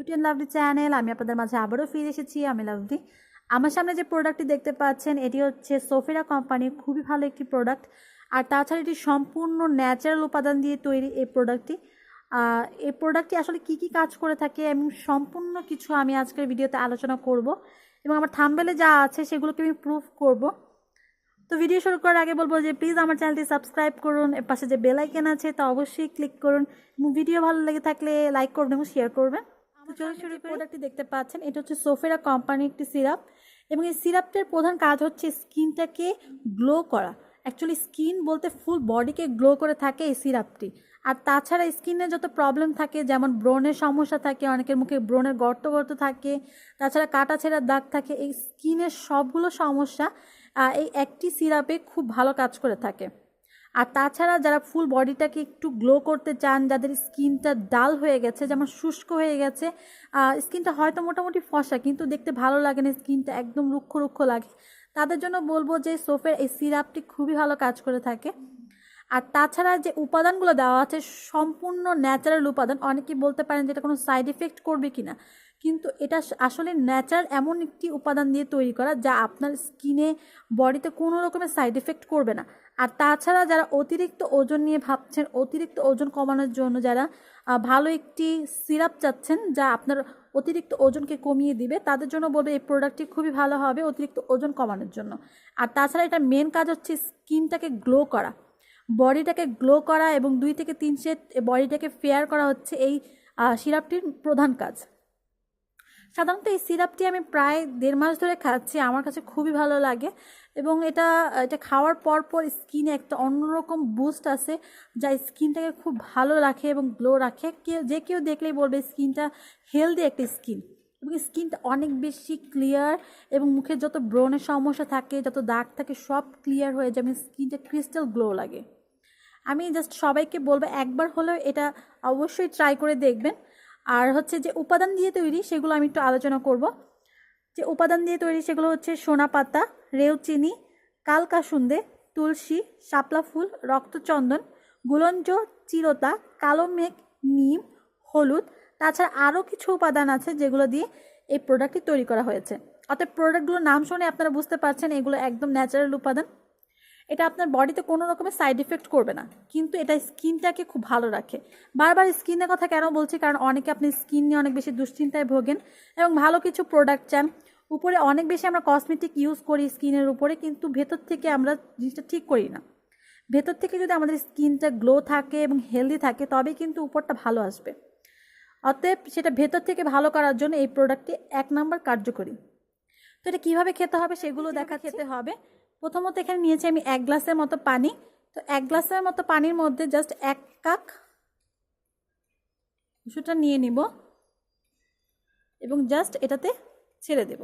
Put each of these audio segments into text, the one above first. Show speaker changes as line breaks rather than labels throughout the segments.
Beauty and lovely channel. আমি আপনাদের মাঝে আবারও ফিরে এসেছি, আমি লাভলি। আমার সামনে যে প্রোডাক্টটি দেখতে পাচ্ছেন এটি হচ্ছে সোফেরা কোম্পানির খুবই ভালো একটি প্রোডাক্ট। আর তাছাড়া এটি সম্পূর্ণ ন্যাচারাল উপাদান দিয়ে তৈরি এই প্রোডাক্টটি আসলে কি কাজ করে থাকে এবং সম্পূর্ণ কিছু আমি আজকের ভিডিওতে আলোচনা করব এবং আমার থাম্বনেলে যা আছে সেগুলোকে আমি প্রুফ করব। তো ভিডিও শুরু করার আগে বলবো যে প্লিজ আমার চ্যানেলটি সাবস্ক্রাইব করুন, এর পাশে যে বেল আইকন আছে তা অবশ্যই ক্লিক করুন এবং ভিডিও ভালো লেগে থাকলে লাইক করবেন এবং শেয়ার করবেন। তো চলুন শুরু করি। প্রোডাক্টটি দেখতে পাচ্ছেন এটা হচ্ছে সোফেরা কোম্পানির একটি সিরাপ এবং এই সিরাপটার প্রধান কাজ হচ্ছে স্কিনটাকে গ্লো করা। অ্যাকচুয়ালি স্কিন বলতে ফুল বডিকে গ্লো করে থাকে এই সিরাপটি। আর তাছাড়া স্কিনে যত প্রবলেম থাকে, যেমন ব্রণের সমস্যা থাকে, অনেকের মুখে ব্রণের গর্ত থাকে, তাছাড়া কাটা ছেঁড়ার দাগ থাকে, এই স্কিনের সবগুলো সমস্যা এই একটি সিরাপে খুব ভালো কাজ করে থাকে। আর তাছাড়া যারা ফুল বডিটাকে একটু গ্লো করতে চান, যাদের স্কিনটা ডাল হয়ে গেছে, যেমন শুষ্ক হয়ে গেছে, স্কিনটা হয়তো মোটামুটি ফর্সা কিন্তু দেখতে ভালো লাগে না, স্কিনটা একদম রুক্ষ লাগে, তাদের জন্য বলবো যে সোফের এই সিরাপটি খুবই ভালো কাজ করে থাকে। আর তাছাড়া যে উপাদানগুলো দেওয়া আছে সম্পূর্ণ ন্যাচারাল উপাদান। অনেকেই বলতে পারেন যে এটা কোনো সাইড এফেক্ট করবে কিনা, কিন্তু এটা আসলে ন্যাচারাল এমন একটি উপাদান দিয়ে তৈরি করা যা আপনার স্কিনে বডিতে কোনো রকমের সাইড এফেক্ট করবে না। আর তাছাড়া যারা অতিরিক্ত ওজন নিয়ে ভাবছেন, অতিরিক্ত ওজন কমানোর জন্য যারা ভালো একটি সিরাপ চাচ্ছেন যা আপনার অতিরিক্ত ওজনকে কমিয়ে দিবে, তাদের জন্য বলবে এই প্রোডাক্টটি খুবই ভালো হবে অতিরিক্ত ওজন কমানোর জন্য। আর তাছাড়া এটা মেন কাজ হচ্ছে স্কিনটাকে গ্লো করা, বডিটাকে গ্লো করা এবং 2 থেকে 3 সেট বডিটাকে ফেয়ার করা হচ্ছে এই সিরাপটির প্রধান কাজ। সাধারণত এই সিরাপটি আমি প্রায় 1.5 মাস ধরে খাচ্ছি, আমার কাছে খুবই ভালো লাগে এবং এটা খাওয়ার পর স্কিনে একটা অন্যরকম বুস্ট আছে যা স্কিনটাকে খুব ভালো রাখে এবং গ্লো রাখে। কেউ দেখলেই বলবে স্কিনটা হেলদি একটা স্কিন এবং স্কিনটা অনেক বেশি ক্লিয়ার এবং মুখের যত ব্রণের সমস্যা থাকে, যত দাগ থাকে সব ক্লিয়ার হয়ে যাবে, স্কিনটা ক্রিস্টাল গ্লো লাগে। আমি জাস্ট সবাইকে বলবো একবার হলেও এটা অবশ্যই ট্রাই করে দেখবেন। আর হচ্ছে যে উপাদান দিয়ে তৈরি সেগুলো আমি একটু আলোচনা করব। যে উপাদান দিয়ে তৈরি সেগুলো হচ্ছে সোনা পাতা, রেউচিনি, কালকাসুন্দে, তুলসী, শাপলা ফুল, রক্তচন্দন, গুলঞ্জ, চিরতা, কালো মেঘ, নিম, হলুদ। তাছাড়া আরও কিছু উপাদান আছে যেগুলো দিয়ে এই প্রোডাক্টটি তৈরি করা হয়েছে। অর্থাৎ প্রোডাক্টগুলোর নাম শুনে আপনারা বুঝতে পারছেন এগুলো একদম ন্যাচারাল উপাদান। এটা আপনার বডিতে কোনো রকমের সাইড এফেক্ট করবে না, কিন্তু এটা স্কিনটাকে খুব ভালো রাখে। বারবার স্কিনের কথা কেন বলছি, কারণ অনেকে আপনি স্কিন নিয়ে অনেক বেশি দুশ্চিন্তায় ভোগেন এবং ভালো কিছু প্রোডাক্ট চান। উপরে অনেক বেশি আমরা কসমেটিক ইউজ করি স্কিনের উপরে, কিন্তু ভেতর থেকে আমরা জিনিসটা ঠিক করি না। ভেতর থেকে যদি আমাদের স্কিনটা গ্লো থাকে এবং হেলদি থাকে তবে কিন্তু উপরটা ভালো আসবে। অতএব সেটা ভেতর থেকে ভালো করার জন্য এই প্রোডাক্টটি 1 নম্বর কার্যকরী। তো এটা কীভাবে খেতে হবে সেগুলো খেতে হবে। প্রথমত এখানে নিয়েছি আমি 1 গ্লাসের মতো পানি। তো 1 গ্লাসের মতো পানির মধ্যে জাস্ট 1 কাপ ওষুধটা নিয়ে নিব এবং জাস্ট এটাতে ছেড়ে দেব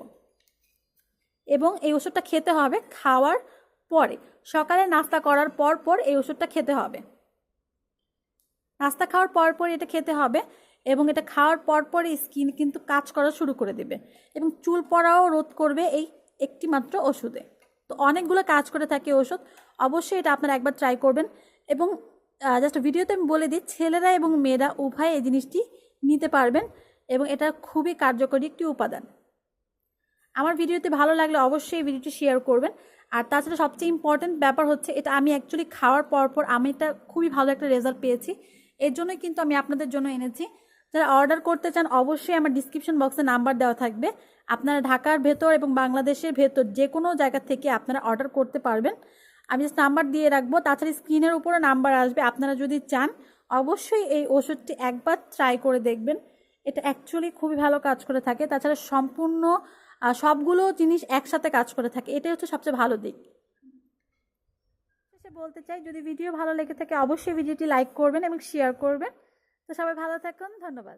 এবং এই ওষুধটা খেতে হবে খাওয়ার পরে। সকালে নাস্তা করার পর এই ওষুধটা খেতে হবে। নাস্তা খাওয়ার পর এটা খেতে হবে এবং এটা খাওয়ার পর স্কিন কিন্তু কাজ করা শুরু করে দেবে এবং চুল পড়াও রোধ করবে এই একটি মাত্র ওষুধে। তো অনেকগুলো কাজ করে থাকে ওষুধ, অবশ্যই এটা আপনারা একবার ট্রাই করবেন। এবং জাস্ট ভিডিওতে আমি বলে দিই, ছেলেরা এবং মেয়েরা উভয় এই জিনিসটি নিতে পারবেন এবং এটা খুবই কার্যকরী একটি উপাদান। আমার ভিডিওতে ভালো লাগলে অবশ্যই এই ভিডিওটি শেয়ার করবেন। আর তাছাড়া সবচেয়ে ইম্পর্টেন্ট ব্যাপার হচ্ছে এটা আমি অ্যাকচুয়ালি খাওয়ার পর আমি এটা খুবই ভালো একটা রেজাল্ট পেয়েছি, এর জন্যই কিন্তু আমি আপনাদের জন্য এনেছি। যারা অর্ডার করতে চান অবশ্যই আমার ডিসক্রিপশন বক্সে নাম্বার দেওয়া থাকবে, আপনারা ঢাকার ভেতর এবং বাংলাদেশের ভেতর যে কোনো জায়গা থেকে আপনারা অর্ডার করতে পারবেন। আমি জাস্ট নাম্বার দিয়ে রাখবো, তাছাড়া স্ক্রিনের উপরে নাম্বার আসবে। আপনারা যদি চান অবশ্যই এই ওষুধটি একবার ট্রাই করে দেখবেন, এটা অ্যাকচুয়ালি খুবই ভালো কাজ করে থাকে। তাছাড়া সম্পূর্ণ সবগুলো জিনিস একসাথে কাজ করে থাকে, এটাই হচ্ছে সবচেয়ে ভালো দিক। বলতে চাই যদি ভিডিও ভালো লেগে থাকে অবশ্যই ভিডিওটি লাইক করবেন এবং শেয়ার করবেন। তো সবাই ভালো থাকুন, ধন্যবাদ।